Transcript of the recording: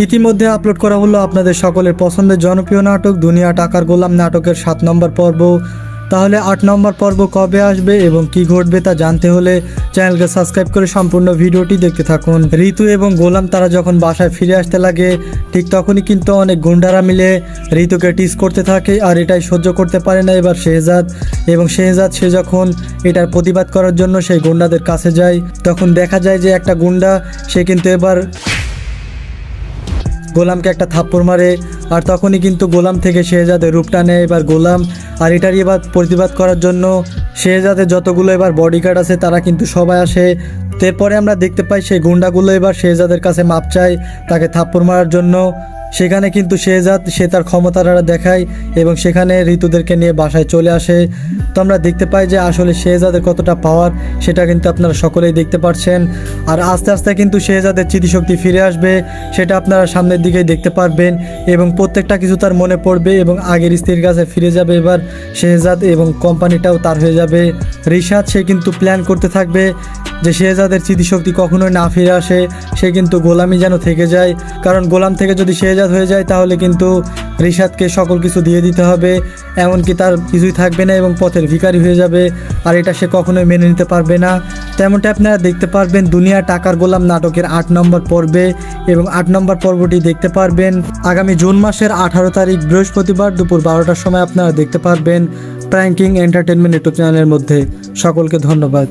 ইতিমধ্যে আপলোড করা হলো আপনাদের সকলের পছন্দের জনপ্রিয় নাটক দুনিয়া টাকার গোলাম নাটকের 7 নম্বর পর্ব। তাহলে 8 নম্বর পর্ব কবে আসবে এবং কি ঘটবে তা জানতে হলে চ্যানেলকে সাবস্ক্রাইব করে সম্পূর্ণ ভিডিওটি দেখতে থাকুন। ঋতু এবং গোলাম তারা যখন বাসায় ফিরে আসতে লাগে ঠিক তখনই কিন্তু অনেক গুন্ডারা মিলে ঋতুকে টিস করতে থাকে, আর এটাই সহ্য করতে পারে না এবার শেহজাদ। এবং শেহজাদ সে যখন এটার প্রতিবাদ করার জন্য সেই গুন্ডাদের কাছে যায় তখন দেখা যায় যে একটা গুন্ডা সে কিন্তু এবার গোলামকে একটা থাপ্পড় মারে, আর তখনই কিন্তু গোলাম থেকে শেহজাদের রূপটা নেয় এবার গোলাম। আর এটারই এবার প্রতিবাদ করার জন্য শেহজাদের যতগুলো এবার বডিগার্ড আছে তারা কিন্তু সবাই আসে। এরপরে আমরা দেখতে পাই সেই গুন্ডাগুলো এবার শেহজাদের কাছে মাপ চায় তাকে থাপ্পড় মারার জন্য। সেখানে কিন্তু শেহজাদ সে তার ক্ষমতাটা দেখায় এবং সেখানে ঋতুদেরকে নিয়ে বাসায় চলে আসে। তো আমরা দেখতে পাই যে আসলে শেহজাদের কতটা পাওয়ার সেটা কিন্তু আপনারা সকলেই দেখতে পাচ্ছেন। আর আস্তে আস্তে কিন্তু শেহজাদের স্মৃতিশক্তি ফিরে আসবে, সেটা আপনারা সামনের দিকেই দেখতে পারবেন এবং প্রত্যেকটা কিছু তার মনে পড়বে এবং আগের স্ত্রীর কাছে ফিরে যাবে এবার শেহজাদ এবং কোম্পানিটাও তার হয়ে যাবে। রিশাদ সে কিন্তু প্ল্যান করতে থাকবে যে শেহজাদের স্মৃতিশক্তি কখনোই না ফিরে আসে, সে কিন্তু গোলামি যেন থেকে যায়, কারণ গোলাম থেকে যদি শেহজাদ হয়ে যায় তাহলে কিন্তু রিশাদকে সকল কিছু দিয়ে দিতে হবে, এমনকি তার কিছুই থাকবে না এবং পথের ভিখারি হয়ে যাবে। আর এটা সে কখনোই মেনে নিতে পারবে না। তেমনটা আপনারা দেখতে পারবেন দুনিয়া টাকার গোলাম নাটকের 8 নম্বর পর্বে, এবং 8 নম্বর পর্বটি দেখতে পারবেন আগামী জুন মাসের 18 তারিখ বৃহস্পতিবার দুপুর 12টার সময় আপনারা দেখতে পারবেন প্র্যাঙ্কিং এন্টারটেনমেন্ট ইউটিউব চ্যানেলের মধ্যে। সকলকে ধন্যবাদ।